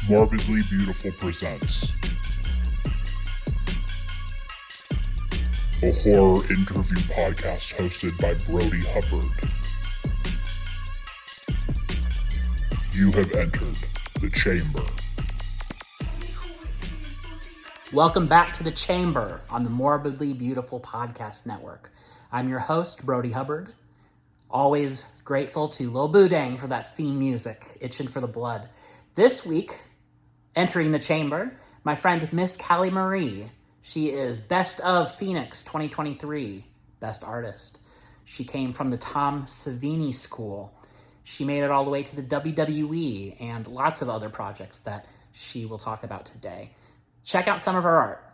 Morbidly Beautiful presents a horror interview podcast hosted by Brody Hubbard. You have entered the chamber. Welcome back to The Chamber on the Morbidly Beautiful Podcast Network. I'm your host, Brody Hubbard. Always grateful to Lil Boudang for that theme music, Itching for the Blood. This week, entering the chamber, my friend Miss Callie Marie. She is Best of Phoenix 2023 Best Artist. She came from the Tom Savini School. She made it all the way to the WWE and lots of other projects that she will talk about today. Check out some of her art.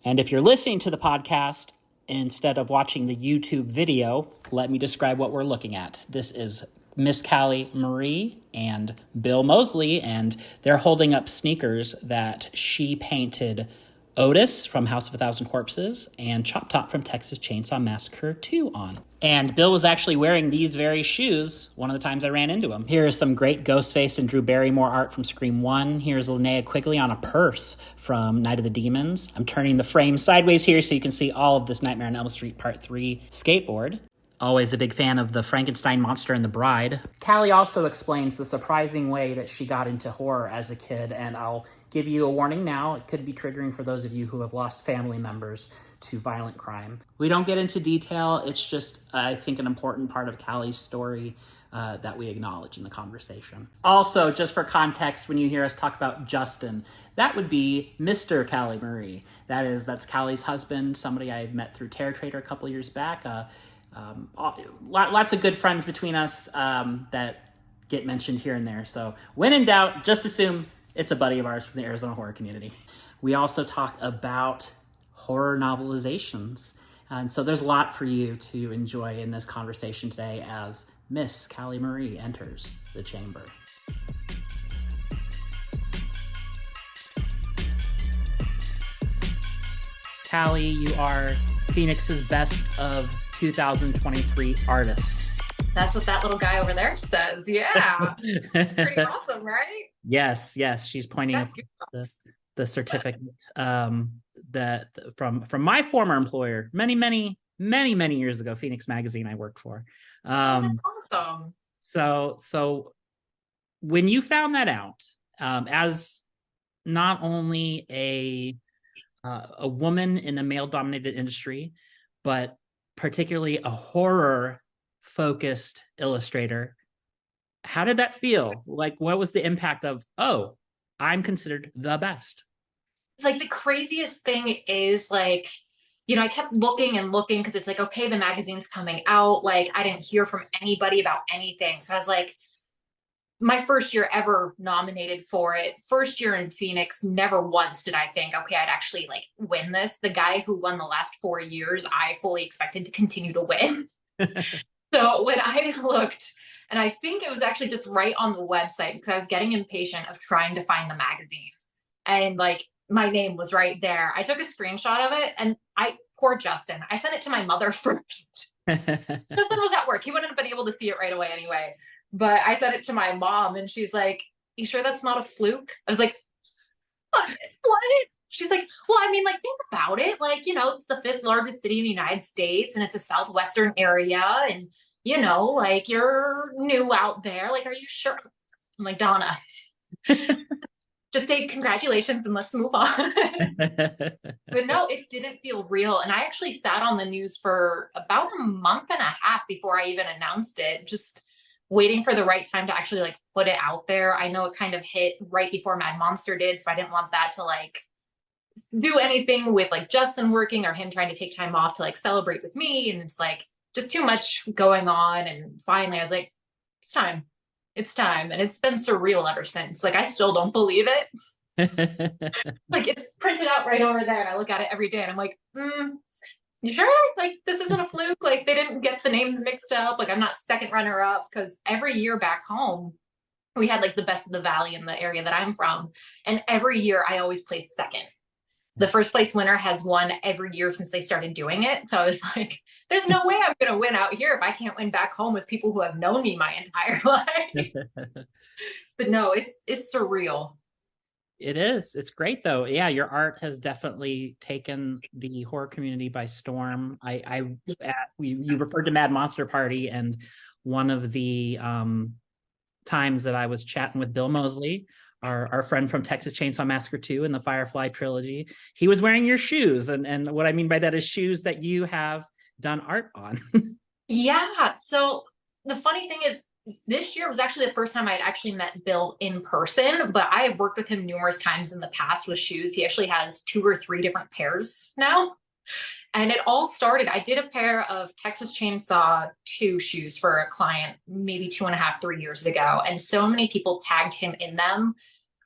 And if you're listening to the podcast instead of watching the YouTube video, let me describe what we're looking at. This is Miss Callie Marie and Bill Mosley, and they're holding up sneakers that she painted Otis from House of a Thousand Corpses and Chop Top from Texas Chainsaw Massacre 2 on. And Bill was actually wearing these very shoes one of the times I ran into him. Here is some great Ghostface and Drew Barrymore art from Scream 1. Here's Linnea Quigley on a purse from Night of the Demons. I'm turning the frame sideways here so you can see all of this Nightmare on Elm Street Part 3 skateboard. Always a big fan of the Frankenstein Monster and the Bride. Callie also explains the surprising way that she got into horror as a kid, and I'll give you a warning now. It could be triggering for those of you who have lost family members to violent crime. We don't get into detail. It's just, I think, an important part of Callie's story that we acknowledge in the conversation. Also, just for context, when you hear us talk about Justin, that would be Mr. Callie Marie. That's Callie's husband, somebody I met through Terror Trader a couple years back. Lots of good friends between us that get mentioned here and there. So when in doubt, just assume it's a buddy of ours from the Arizona horror community. We also talk about horror novelizations. And so there's a lot for you to enjoy in this conversation today as Miss Callie Marie enters the chamber. Callie, you are Phoenix's Best of 2023 Artist. That's what that little guy over there says. Yeah. Pretty awesome, right? Yes. She's pointing at the certificate that from my former employer many years ago, Phoenix Magazine I worked for. That's awesome. So when you found that out, as not only a woman in a male-dominated industry, but particularly a horror-focused illustrator, how did that feel? Like, what was the impact of, oh, I'm considered the best? Like, the craziest thing is, like, I kept looking and looking because it's like, okay, the magazine's coming out. Like, I didn't hear from anybody about anything. So I was like, my first year ever nominated for it. First year in Phoenix, never once did I think, okay, I'd actually like win this. The guy who won the last 4 years, I fully expected to continue to win. So when I looked, and I think it was actually just right on the website because I was getting impatient of trying to find the magazine. And like my name was right there. I took a screenshot of it and poor Justin, I sent it to my mother first. Justin was at work. He wouldn't have been able to see it right away anyway. But I sent it to my mom and she's like, you sure that's not a fluke? I was like, what? She's like, well, I mean, like, think about it. Like, it's the 5th largest city in the United States and it's a southwestern area. And, like you're new out there. Like, are you sure? I'm like, Donna, just say congratulations and let's move on. But no, it didn't feel real. And I actually sat on the news for about a month and a half before I even announced it, just waiting for the right time to actually like put it out there. I know it kind of hit right before Mad Monster did, so I didn't want that to like do anything with like Justin working or him trying to take time off to like celebrate with me. And it's like just too much going on. And finally I was like, it's time. And it's been surreal ever since. Like, I still don't believe it. Like, it's printed out right over there and I look at it every day and I'm like, you sure? Like, this isn't a fluke? Like, they didn't get the names mixed up. Like, I'm not second runner up. Because every year back home, we had like the Best of the Valley in the area that I'm from. And every year I always played second. The first place winner has won every year since they started doing it. So I was like, there's no way I'm going to win out here if I can't win back home with people who have known me my entire life. But no, it's surreal. It is. It's great though. Yeah, your art has definitely taken the horror community by storm. You referred to Mad Monster Party, and one of the times that I was chatting with Bill Moseley, our friend from Texas Chainsaw Massacre 2 and the Firefly trilogy, he was wearing your shoes. And what I mean by that is shoes that you have done art on. Yeah. So the funny thing is, this year was actually the first time I'd actually met Bill in person, but I have worked with him numerous times in the past with shoes. He actually has 2 or 3 different pairs now. And it all started, I did a pair of Texas Chainsaw 2 shoes for a client maybe 2.5, 3 years ago. And so many people tagged him in them.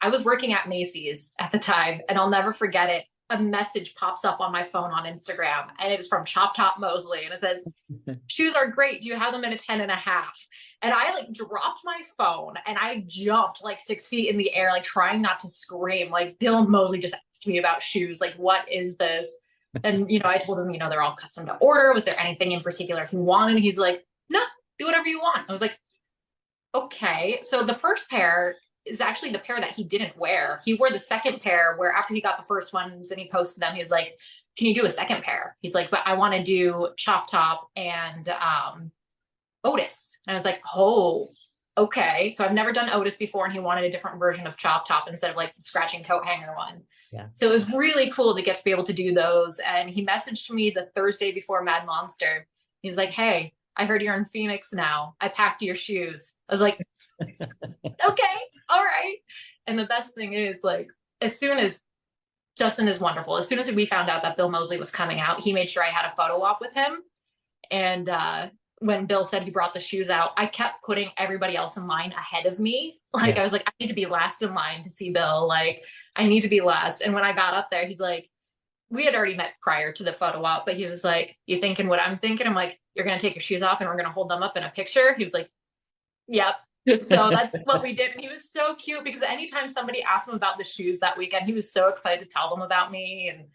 I was working at Macy's at the time, and I'll never forget it. A message pops up on my phone on Instagram, and it is from Chop Top Moseley. And it says, shoes are great. Do you have them in a 10.5? And I like dropped my phone and I jumped like 6 feet in the air, like trying not to scream. Like, Bill Moseley just asked me about shoes. Like, what is this? And, I told him, they're all custom to order. Was there anything in particular he wanted? He's like, no, do whatever you want. I was like, okay. So the first pair is actually the pair that he didn't wear. He wore the second pair where after he got the first ones and he posted them, he was like, can you do a second pair? He's like, but I want to do Chop Top and Otis. And I was like, oh, okay. So I've never done Otis before, and he wanted a different version of Chop Top instead of like the scratching coat hanger one. Yeah. So it was really cool to get to be able to do those. And he messaged me the Thursday before Mad Monster. He was like, hey, I heard you're in Phoenix now. I packed your shoes. I was like, okay, all right. And the best thing is, like, as soon as Justin is wonderful, as soon as we found out that Bill Moseley was coming out, he made sure I had a photo op with him. And when Bill said he brought the shoes out, I kept putting everybody else in line ahead of me. Like, I was like, I need to be last in line to see Bill. Like, I need to be last. And when I got up there, he's like, we had already met prior to the photo op, but he was like, you thinking what I'm thinking? I'm like, you're going to take your shoes off and we're going to hold them up in a picture. He was like, yep. So that's what we did. And he was so cute because anytime somebody asked him about the shoes that weekend, he was so excited to tell them about me. And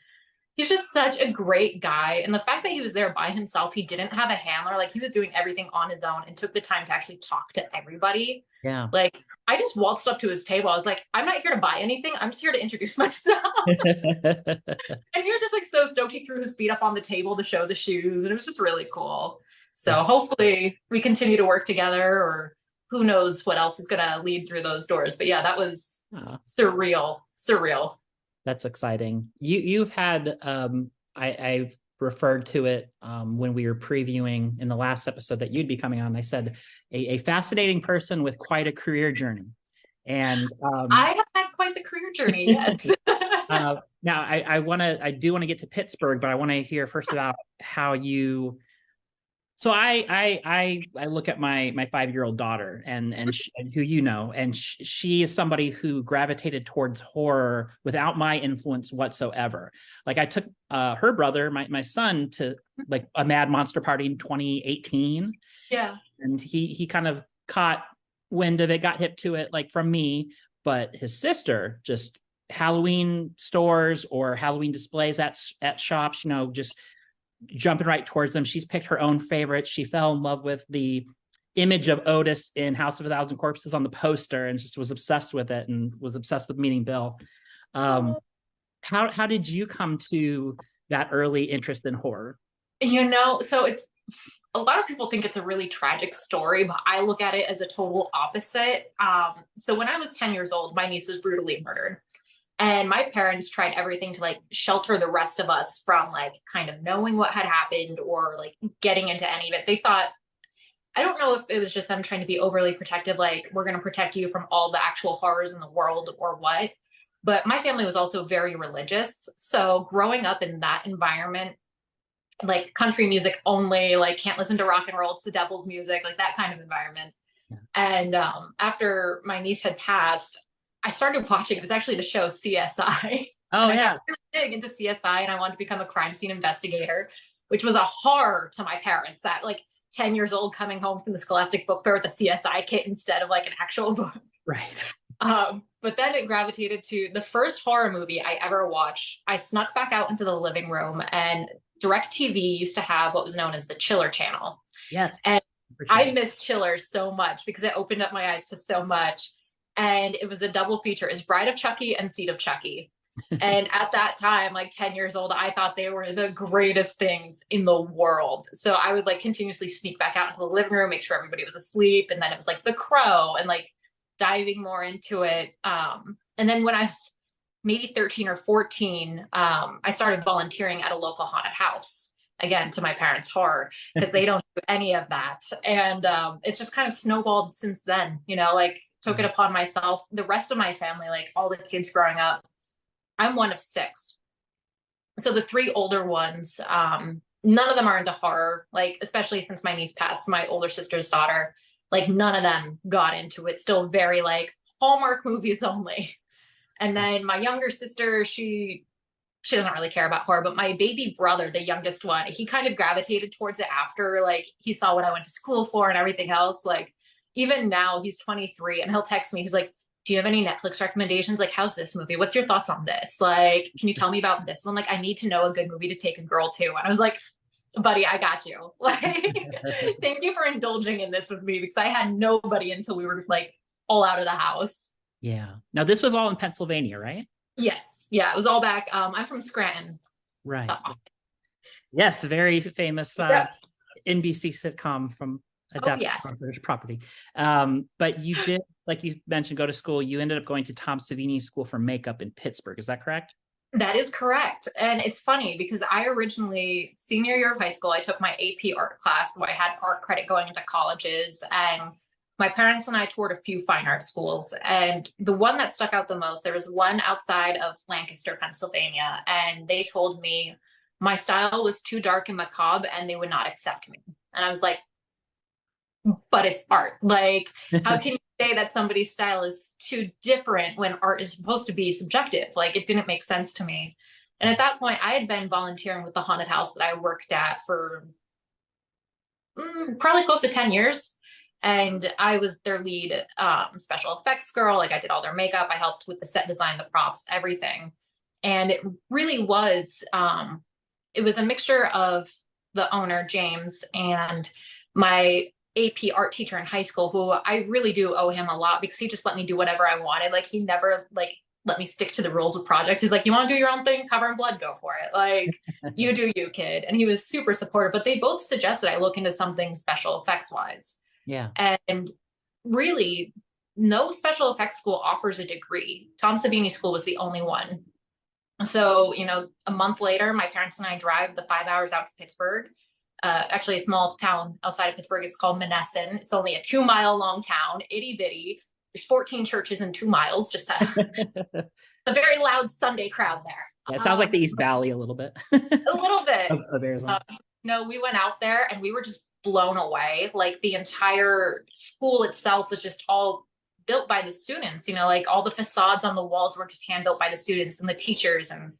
he's just such a great guy. And the fact that he was there by himself, he didn't have a handler, like he was doing everything on his own and took the time to actually talk to everybody. Yeah. Like, I just waltzed up to his table. I was like, I'm not here to buy anything. I'm just here to introduce myself. And he was just like so stoked. He threw his feet up on the table to show the shoes. And it was just really cool. So hopefully we continue to work together, or who knows what else is going to lead through those doors. But yeah, that was surreal. That's exciting. You've had I've referred to it when we were previewing in the last episode that you'd be coming on. I said a fascinating person with quite a career journey, and I have had quite the career journey. Yes. Now I do want to get to Pittsburgh, but I want to hear first about how you. So I look at my 5-year-old daughter and who and she is somebody who gravitated towards horror without my influence whatsoever. Like, I took her brother, my son, to like a Mad Monster Party in 2018. Yeah. And he kind of caught wind of it, got hip to it like from me, but his sister just Halloween stores or Halloween displays at shops, just jumping right towards them. She's picked her own favorites. She fell in love with the image of Otis in House of a Thousand Corpses on the poster and just was obsessed with it and was obsessed with meeting Bill. How did you come to that early interest in horror? So it's a lot of people think it's a really tragic story, but I look at it as a total opposite. So when I was 10 years old, my niece was brutally murdered. And my parents tried everything to like shelter the rest of us from like kind of knowing what had happened or like getting into any of it. They thought, I don't know if it was just them trying to be overly protective, like we're going to protect you from all the actual horrors in the world or what. But my family was also very religious. So growing up in that environment, like country music only, like can't listen to rock and roll, it's the devil's music, like that kind of environment. Yeah. And after my niece had passed, I started watching, it was actually the show CSI. Oh, yeah. I got really big into CSI and I wanted to become a crime scene investigator, which was a horror to my parents at like 10 years old, coming home from the Scholastic Book Fair with a CSI kit instead of like an actual book. Right. But then it gravitated to the first horror movie I ever watched. I snuck back out into the living room, and DirecTV used to have what was known as the Chiller channel. Yes. And sure. I missed Chiller so much because it opened up my eyes to so much. and it was a double feature. It's Bride of Chucky and Seed of Chucky. And at that time, like 10 years old, I thought they were the greatest things in the world. So I would like continuously sneak back out into the living room, make sure everybody was asleep. And then it was like The Crow and like diving more into it. And then when I was maybe 13 or 14, I started volunteering at a local haunted house, again, to my parents' horror, because they don't do any of that. And it's just kind of snowballed since then, you know, like took it upon myself. The rest of my family, like all the kids growing up, I'm one of 6. So the 3 older ones, none of them are into horror, like, especially since my niece Pat's my older sister's daughter, like none of them got into it. Still very like Hallmark movies only. And then my younger sister, she doesn't really care about horror, but my baby brother, the youngest one, he kind of gravitated towards it after like he saw what I went to school for and everything else. Like even now he's 23 and he'll text me. He's like, do you have any Netflix recommendations? Like, how's this movie? What's your thoughts on this? Like, can you tell me about this one? Like, I need to know a good movie to take a girl to. And I was like, buddy, I got you. Like, thank you for indulging in this with me, because I had nobody until we were like all out of the house. Yeah. Now this was all in Pennsylvania, right? Yes. Yeah. It was all back. I'm from Scranton. Right. Yes. Very famous NBC sitcom from adapted from British property. But you did, like you mentioned, go to school. You ended up going to Tom Savini School for Makeup in Pittsburgh. Is that correct? That is correct. And it's funny because I originally, senior year of high school, I took my AP art class. So I had art credit going into colleges, and my parents and I toured a few fine art schools. And the one that stuck out the most, there was one outside of Lancaster, Pennsylvania. And they told me my style was too dark and macabre and they would not accept me. And I was like, but it's art. Like, how can you say that somebody's style is too different when art is supposed to be subjective? Like, it didn't make sense to me. And at that point, I had been volunteering with the haunted house that I worked at for probably close to 10 years. And I was their lead special effects girl. Like, I did all their makeup. I helped with the set design, the props, everything. And it really was, it was a mixture of the owner, James, and my AP art teacher in high school, who I really do owe him a lot, because he just let me do whatever I wanted. Like, he never like let me stick to the rules with projects. He's like, you want to do your own thing, cover in blood, go for it. Like, you do you, kid. And he was super supportive, but they both suggested I look into something special effects wise. Yeah. And really, no special effects school offers a degree. Tom Savini School was the only one. So, you know, a month later, my parents and I drive the 5 hours out to Pittsburgh. Actually, a small town outside of Pittsburgh. It's called Monessen. It's only a 2-mile long town, itty bitty. There's 14 churches in 2 miles. Just a very loud Sunday crowd there. Yeah, it sounds like the East Valley a little bit. A little bit. Of Arizona. No, we went out there and we were just blown away. Like, the entire school itself was just all built by the students. You know, like all the facades on the walls were just hand built by the students and the teachers, and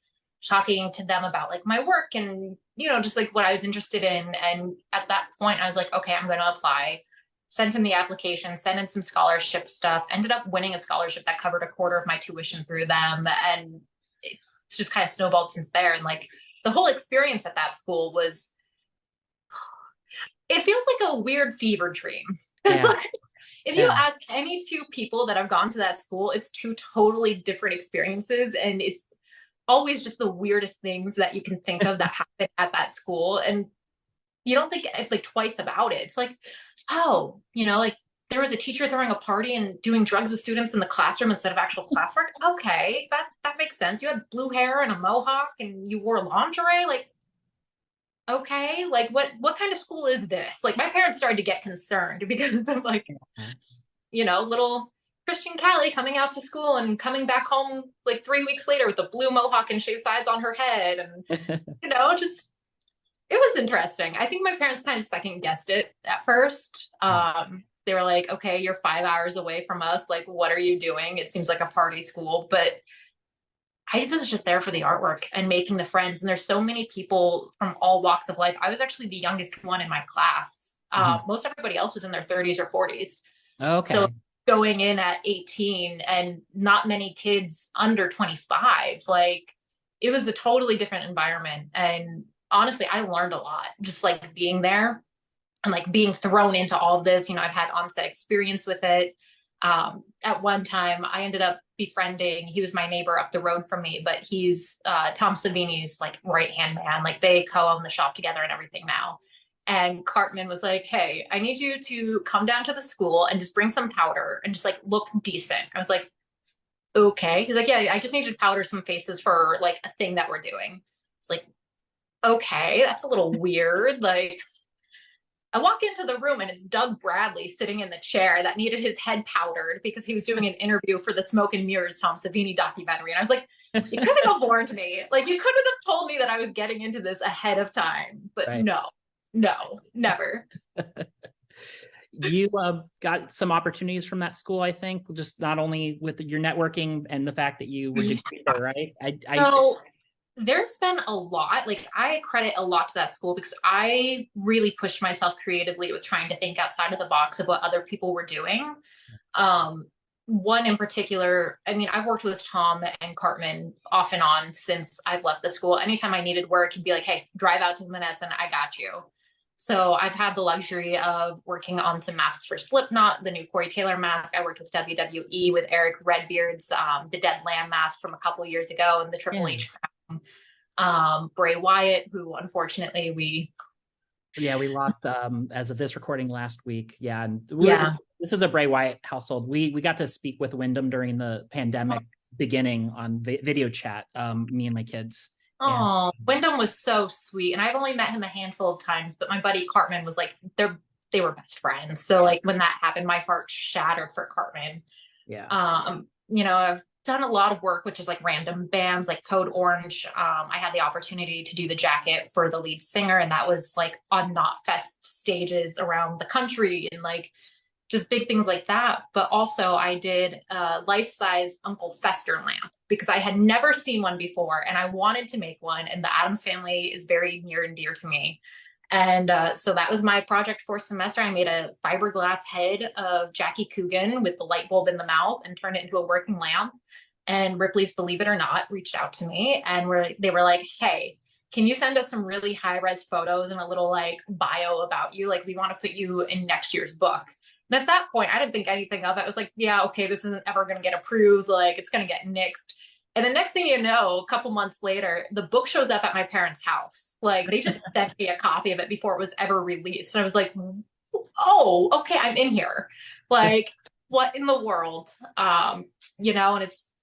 talking to them about like my work and, you know, just like what I was interested in. And at that point I was like, okay, I'm going to apply. Sent in the application, sent in some scholarship stuff, ended up winning a scholarship that covered a quarter of my tuition through them. And it's just kind of snowballed since there. And like the whole experience at that school was, it feels like a weird fever dream. It's Yeah. like, if you ask any 2 people that have gone to that school, it's 2 totally different experiences. And it's always just the weirdest things that you can think of that happen at that school. And you don't think like twice about it. It's like, oh, you know, like there was a teacher throwing a party and doing drugs with students in the classroom instead of actual classwork. Okay, that makes sense. You had blue hair and a mohawk and you wore lingerie. Like, okay, like what kind of school is this? Like, my parents started to get concerned because of like, you know, little Christian Callie coming out to school and coming back home like 3 weeks later with a blue mohawk and shaved sides on her head. And, you know, just, it was interesting. I think my parents kind of second guessed it at first. They were like, okay, you're 5 hours away from us. Like, what are you doing? It seems like a party school, but I was just there for the artwork and making the friends. And there's so many people from all walks of life. I was actually the youngest one in my class. Most everybody else was in their 30s or 40s. Okay. So going in at 18 and not many kids under 25, like, it was a totally different environment. And honestly, I learned a lot just like being there and like being thrown into all of this. You know, I've had on-set experience with it. At one time I ended up befriending, he was my neighbor up the road from me, but he's Tom Savini's like right hand man. Like they co-own the shop together and everything now. And Cartman was like, hey, I need you to come down to the school and just bring some powder and just like look decent. I was like, okay. He's like, yeah, I just need you to powder some faces for like a thing that we're doing. It's like, okay, that's a little weird. Like, I walk into the room and it's Doug Bradley sitting in the chair that needed his head powdered because he was doing an interview for the Smoke and Mirrors Tom Savini documentary. And I was like, you could have warned me. Like, you couldn't have told me that I was getting into this ahead of time. But Right. no, never. You got some opportunities from that school, I think, just not only with your networking and the fact that you were doing there, right? So there's been a lot, like I credit a lot to that school because I really pushed myself creatively with trying to think outside of the box of what other people were doing. One in particular, I mean, I've worked with Tom and Cartman off and on since I've left the school. Anytime I needed work, he'd be like, hey, drive out to Menneson, I got you. So I've had the luxury of working on some masks for Slipknot, the new Corey Taylor mask. I worked with WWE with Eric Redbeard's the Dead Lamb mask from a couple of years ago, and the Triple H crown. Bray Wyatt, who unfortunately we lost as of this recording last week. And this is a Bray Wyatt household. We got to speak with Wyndham during the pandemic beginning on video chat, me and my kids. Oh, Wyndham was so sweet. And I've only met him a handful of times, but my buddy Cartman was like, they were best friends. So like when that happened, my heart shattered for Cartman. You know, I've done a lot of work, which is like random bands like Code Orange. I had the opportunity to do the jacket for the lead singer, and that was like on Knotfest stages around the country and like just big things like that. But also I did a life-size Uncle Fester lamp because I had never seen one before and I wanted to make one. And the Addams family is very near and dear to me. And so that was my project for semester. I made a fiberglass head of Jackie Coogan with the light bulb in the mouth and turned it into a working lamp. And Ripley's Believe It or Not reached out to me and they were like, hey, can you send us some really high-res photos and a little like bio about you? Like we want to put you in next year's book. And at that point, I didn't think anything of it. I was like, yeah, okay, this isn't ever going to get approved. Like it's going to get nixed. And the next thing you know, a couple months later, the book shows up at my parents' house. Like they just sent me a copy of it before it was ever released. And I was like, oh, okay, I'm in here. Like what in the world? You know, and it's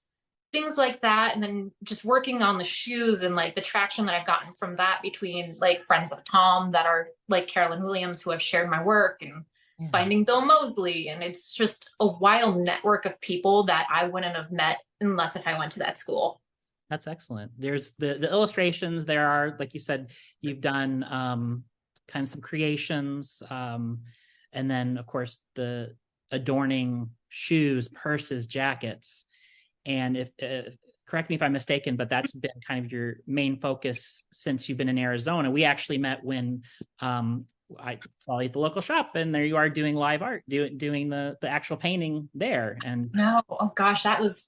things like that. And then just working on the shoes and like the traction that I've gotten from that between like friends of Tom that are like Carolyn Williams who have shared my work and finding Bill Mosley. And it's just a wild network of people that I wouldn't have met unless if I went to that school. That's excellent. There's the illustrations. There are, like you said, you've done kind of some creations. And then of course the adorning shoes, purses, jackets. And if correct me if I'm mistaken, but that's been kind of your main focus since you've been in Arizona. We actually met when I saw you at the local shop, and there you are doing live art, doing the actual painting there. And oh gosh, that was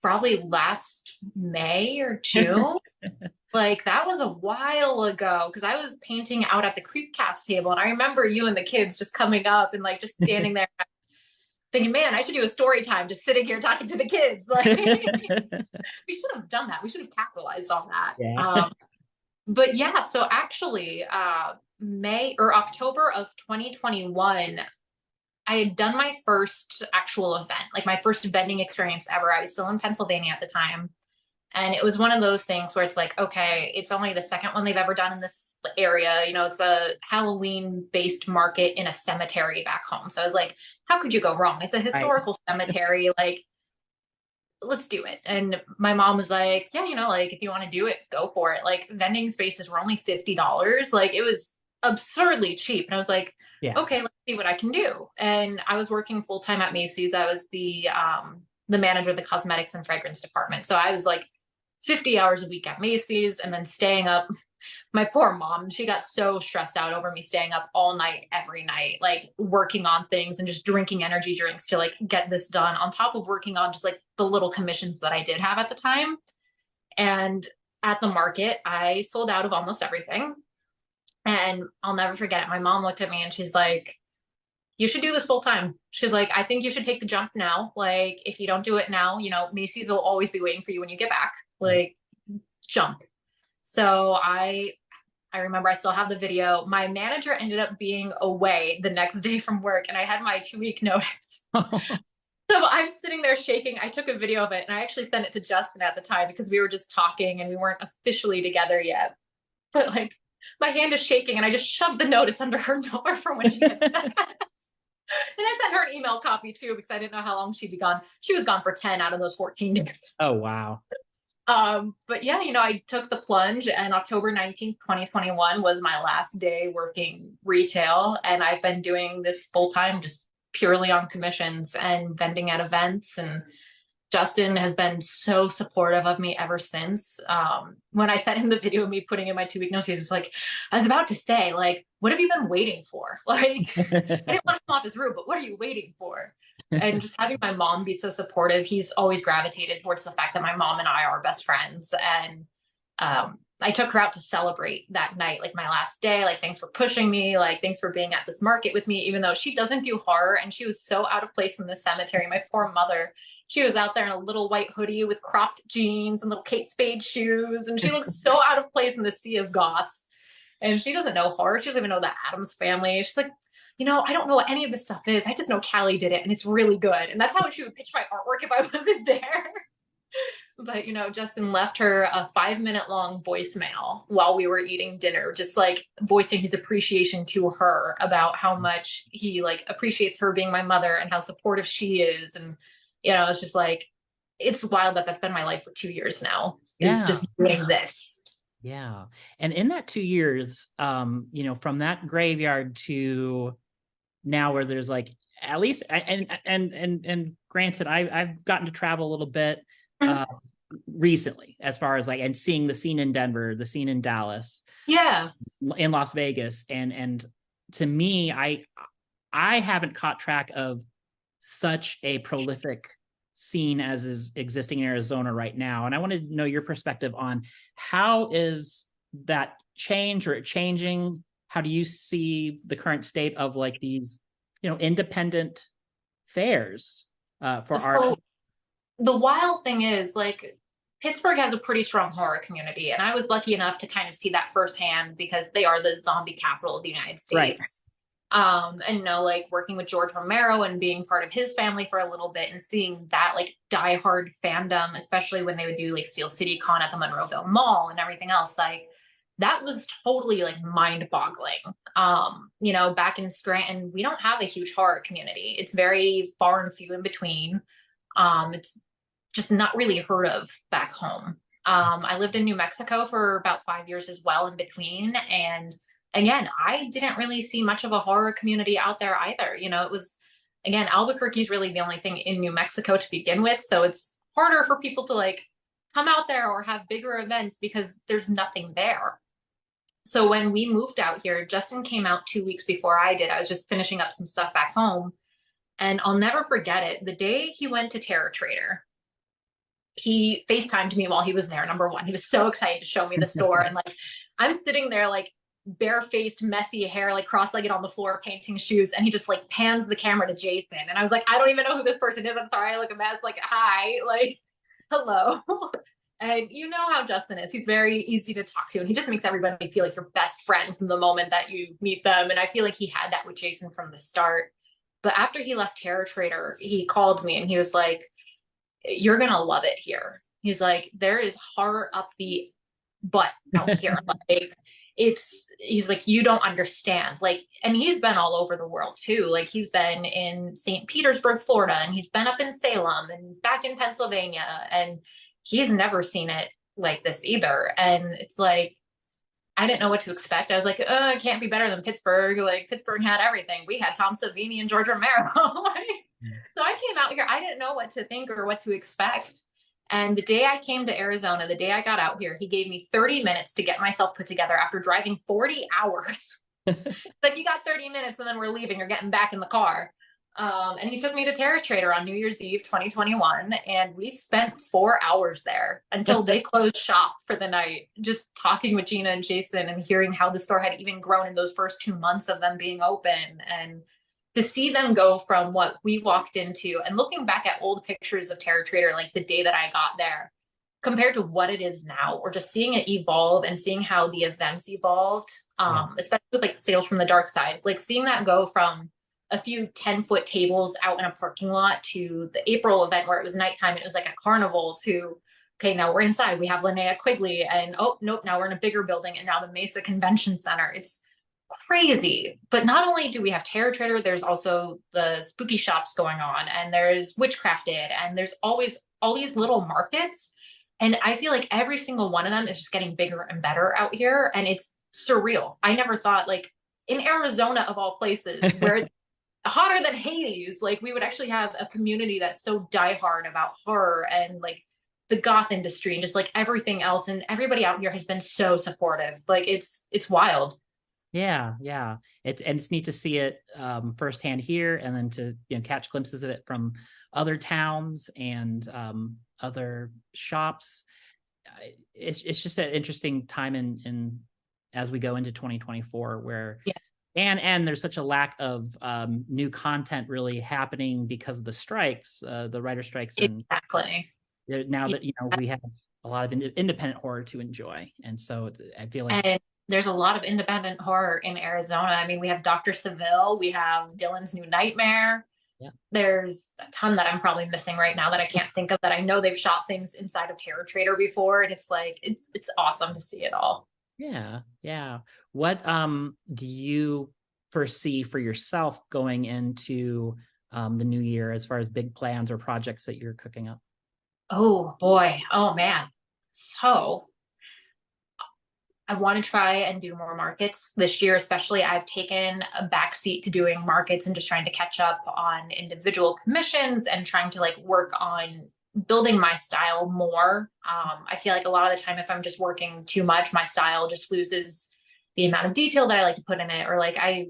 probably last May or June. Like that was a while ago because I was painting out at the Creepcast table, and I remember you and the kids just coming up and like just standing there thinking, man, I should do a story time just sitting here talking to the kids. Like we should have done that. We should have capitalized on that. But yeah, so actually May or October of 2021, I had done my first actual event, like my first vending experience ever. I was still in Pennsylvania at the time. And it was one of those things where it's like, okay, it's only the second one they've ever done in this area. You know, it's a Halloween-based market in a cemetery back home. So I was like, how could you go wrong? It's a historical cemetery. Like, let's do it. And my mom was like, yeah, you know, like if you want to do it, go for it. Like vending spaces were only $50. Like it was absurdly cheap. And I was like, okay, let's see what I can do. And I was working full-time at Macy's. I was the manager of the cosmetics and fragrance department. So I was like 50 hours a week at Macy's and then staying up. My poor mom, she got so stressed out over me staying up all night, every night, like working on things and just drinking energy drinks to like get this done on top of working on just like the little commissions that I did have at the time. And at the market, I sold out of almost everything. And I'll never forget it. My mom looked at me and she's like, you should do this full time. She's like, I think you should take the jump now. Like, if you don't do it now, you know, Macy's will always be waiting for you when you get back. Like, jump. So I remember I still have the video. My manager ended up being away the next day from work, and I had my 2-week notice. So I'm sitting there shaking. I took a video of it, and I actually sent it to Justin at the time because we were just talking and we weren't officially together yet. But like, my hand is shaking, and I just shoved the notice under her door for when she gets back. And I sent her an email copy too because I didn't know how long she'd be gone. She was gone for 10 out of those 14 days. Oh, wow. But yeah, you know, I took the plunge, and October 19th, 2021 was my last day working retail. And I've been doing this full time, just purely on commissions and vending at events. And Justin has been so supportive of me ever since. When I sent him the video of me putting in my 2-week notice, he was like, I was about to say, like, what have you been waiting for? Like, I didn't want to come off his roof, but what are you waiting for? And just having my mom be so supportive, he's always gravitated towards the fact that my mom and I are best friends. And I took her out to celebrate that night, like my last day, like, thanks for pushing me, like, thanks for being at this market with me, even though she doesn't do horror. And she was so out of place in the cemetery. My poor mother, she was out there in a little white hoodie with cropped jeans and little Kate Spade shoes. And she looks so out of place in the sea of goths. And she doesn't know horror. She doesn't even know the Addams Family. She's like, you know, I don't know what any of this stuff is. I just know Callie did it and it's really good. And that's how she would pitch my artwork if I wasn't there. But, you know, Justin left her a 5-minute long voicemail while we were eating dinner, just like voicing his appreciation to her about how much he like appreciates her being my mother and how supportive she is. And, you know, it's just like, it's wild that that's been my life for 2 years now, is just doing this. Yeah. And in that 2 years, you know, from that graveyard to now where there's like, at least, and granted, I've gotten to travel a little bit recently, as far as like, and seeing the scene in Denver, the scene in Dallas, in Las Vegas. And to me, I haven't caught track of such a prolific scene as is existing in Arizona right now. And I want to know your perspective on how is that change or changing? How do you see the current state of like these, you know, independent fairs for art? The wild thing is, like, Pittsburgh has a pretty strong horror community, and I was lucky enough to kind of see that firsthand because they are the zombie capital of the United States. Right. And you know, like working with George Romero and being part of his family for a little bit and seeing that like diehard fandom, especially when they would do like Steel City Con at the Monroeville Mall and everything else, like that was totally like mind-boggling. You know, back in Scranton, we don't have a huge horror community. It's very far and few in between. It's just not really heard of back home. I lived in New Mexico for about 5 years as well in between. And again, I didn't really see much of a horror community out there either. You know, it was, again, Albuquerque's really the only thing in New Mexico to begin with. So it's harder for people to like come out there or have bigger events because there's nothing there. So when we moved out here, Justin came out 2 weeks before I did. I was just finishing up some stuff back home. And I'll never forget it. The day he went to Terror Trader, he FaceTimed me while he was there. Number one, he was so excited to show me the store. And like, I'm sitting there like barefaced, messy hair, like cross-legged on the floor, painting shoes. And he just like pans the camera to Jason. And I was like, I don't even know who this person is. I'm sorry. I look a mess. Like, hi, like, hello. And you know how Justin is. He's very easy to talk to. And he just makes everybody feel like your best friend from the moment that you meet them. And I feel like he had that with Jason from the start. But after he left Terror Trader, he called me and he was like, you're going to love it here. He's like, there is horror up the butt out here. Like, he's like, you don't understand. Like, and he's been all over the world too. Like, he's been in St. Petersburg, Florida, and he's been up in Salem and back in Pennsylvania. And he's never seen it like this either. And it's like, I didn't know what to expect. I was like, oh, it can't be better than Pittsburgh. Like, Pittsburgh had everything. We had Tom Savini and George Romero. So I came out here. I didn't know what to think or what to expect. And the day I came to Arizona, the day I got out here, he gave me 30 minutes to get myself put together after driving 40 hours. Like, you got 30 minutes and then we're leaving or getting back in the car. And he took me to Terror Trader on New Year's Eve, 2021. And we spent 4 hours there until they closed shop for the night, just talking with Gina and Jason and hearing how the store had even grown in those first 2 months of them being open. And to see them go from what we walked into and looking back at old pictures of Terror Trader, like the day that I got there, compared to what it is now, or just seeing it evolve and seeing how the events evolved, Yeah. especially with like Sales from the Dark Side, like seeing that go from a few 10-foot tables out in a parking lot to the April event where it was nighttime and it was like a carnival to, okay, now we're inside. We have Linnea Quigley and oh, nope, now we're in a bigger building and now the Mesa Convention Center. It's crazy. But not only do we have Terror Trader, there's also the spooky shops going on and there's Witchcrafted and there's always all these little markets. And I feel like every single one of them is just getting bigger and better out here. And it's surreal. I never thought, like, in Arizona of all places, where it's hotter than Hades, like we would actually have a community that's so diehard about horror and like the goth industry and just like everything else. And everybody out here has been so supportive. Like it's wild. Yeah, yeah. It's neat to see it firsthand here, and then to catch glimpses of it from other towns and other shops. It's just an interesting time in as we go into 2024, where Yeah. and there's such a lack of new content really happening because of the strikes, the writer strikes, and Exactly. now that we have a lot of independent horror to enjoy, and so I feel like. And there's a lot of independent horror in Arizona. I mean, we have Dr. Seville, we have Dylan's New Nightmare. Yeah. There's a ton that I'm probably missing right now that I can't think of, that I know they've shot things inside of Terror Trader before. And it's like, it's awesome to see it all. Yeah, yeah. What do you foresee for yourself going into the new year as far as big plans or projects that you're cooking up? Oh boy. Oh man. So I want to try and do more markets this year, especially. I've taken a backseat to doing markets and just trying to catch up on individual commissions and trying to like work on building my style more. I feel like a lot of the time, if I'm just working too much, my style just loses the amount of detail that I like to put in it, or like I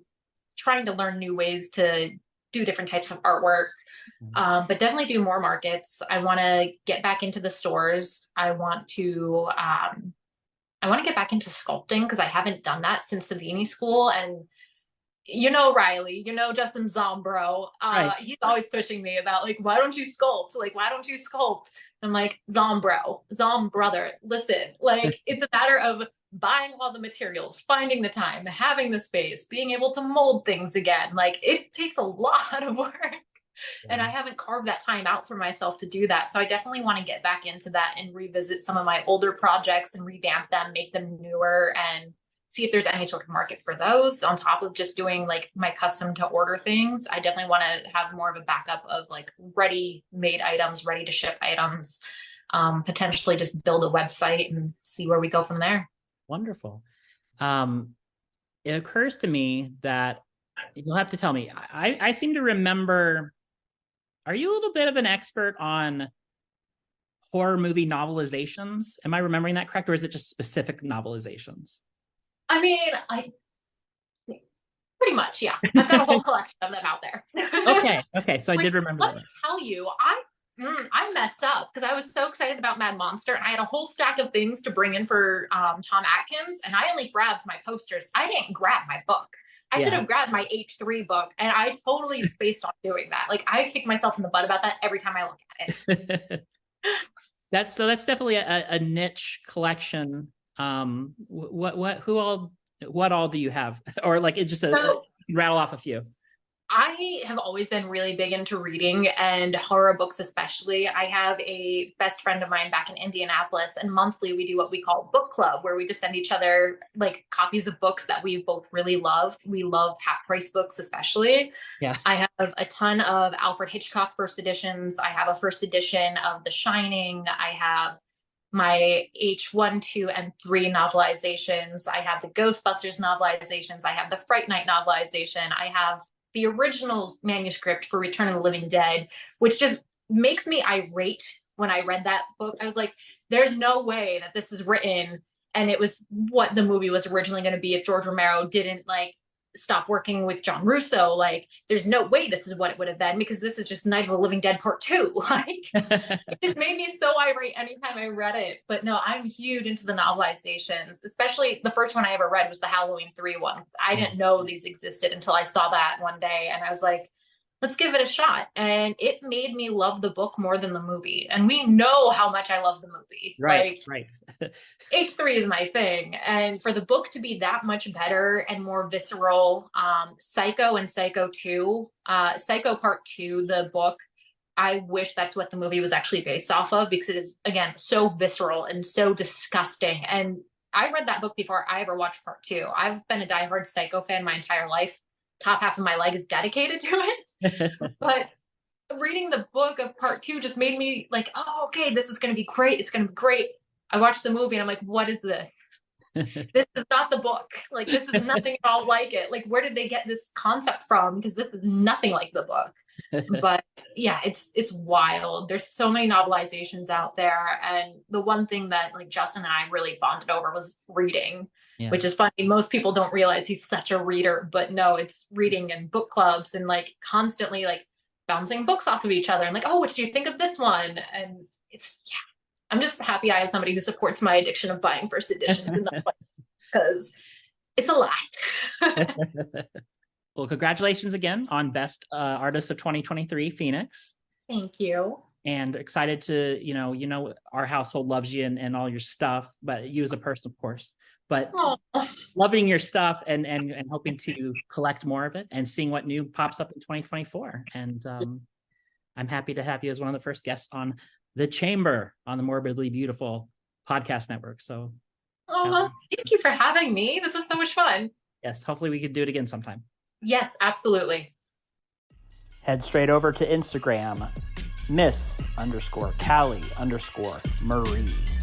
trying to learn new ways to do different types of artwork. But definitely do more markets. I want to get back into the stores. I want to get back into sculpting because I haven't done that since Savini school. And Riley, Justin Zombro, Right. he's always pushing me about like, why don't you sculpt? Like, why don't you sculpt? I'm like, Zom brother, listen, like it's a matter of buying all the materials, finding the time, having the space, being able to mold things again. Like it takes a lot of work. And I haven't carved that time out for myself to do that. So I definitely want to get back into that and revisit some of my older projects and revamp them, make them newer, and see if there's any sort of market for those on top of just doing like my custom to order things. I definitely want to have more of a backup of like ready made items, ready to ship items, potentially just build a website and see where we go from there. Wonderful. It occurs to me that you'll have to tell me. I seem to remember. Are you a little bit of an expert on horror movie novelizations? Am I remembering that correct, or is it just specific novelizations? I mean, pretty much, yeah. I've got a whole collection of them out there. Okay. So I did remember. Let me tell you, I messed up because I was so excited about Mad Monster, and I had a whole stack of things to bring in for Tom Atkins, and I only grabbed my posters. I didn't grab my book. I should have grabbed my H3 book, and I totally spaced on doing that. Like I kick myself in the butt about that every time I look at it. That's definitely a niche collection. What all do you have, or like it's just rattle off a few? I have always been really big into reading and horror books, especially. I have a best friend of mine back in Indianapolis, and monthly we do what we call book club, where we just send each other like copies of books that we've both really loved. We love half price books, especially. Yeah. I have a ton of Alfred Hitchcock first editions. I have a first edition of The Shining. I have my H1, 2, and 3 novelizations. I have the Ghostbusters novelizations. I have the Fright Night novelization. I have the original manuscript for Return of the Living Dead, which just makes me irate when I read that book. I was like, there's no way that this is written and it was what the movie was originally going to be if George Romero didn't like stop working with John Russo. Like, there's no way this is what it would have been, because this is just Night of the Living Dead Part 2. Like, it made me so irate anytime I read it. But no, I'm huge into the novelizations, especially the first one I ever read was the Halloween 3 one. I didn't know these existed until I saw that one day, and I was like, let's give it a shot. And it made me love the book more than the movie. And we know how much I love the movie. Right, Like, right. H3 is my thing. And for the book to be that much better and more visceral, Psycho and Psycho 2, Psycho Part 2, the book, I wish that's what the movie was actually based off of, because it is, again, so visceral and so disgusting. And I read that book before I ever watched Part 2. I've been a diehard Psycho fan my entire life. Top half of my leg is dedicated to it. But reading the book of Part 2 just made me like, oh, okay, this is going to be great. It's going to be great. I watched the movie and I'm like, what is this? This is not the book. Like, this is nothing at all like it. Like, where did they get this concept from? Because this is nothing like the book. But yeah, it's wild. There's so many novelizations out there. And the one thing that like Justin and I really bonded over was reading. Yeah. Which is funny. Most people don't realize he's such a reader, but no, it's reading and book clubs and like constantly like bouncing books off of each other and like, oh, what did you think of this one? And it's, yeah, I'm just happy I have somebody who supports my addiction of buying first editions and not, because it's a lot. Well, congratulations again on Best Artist of 2023, Phoenix. Thank you. And excited to, our household loves you and all your stuff, but you as a person, of course. But loving your stuff and hoping to collect more of it and seeing what new pops up in 2024. And I'm happy to have you as one of the first guests on The Chamber on the Morbidly Beautiful podcast network. So thank you for having me. This was so much fun. Yes, hopefully we could do it again sometime. Yes, absolutely. Head straight over to Instagram, Miss_Callie_Marie.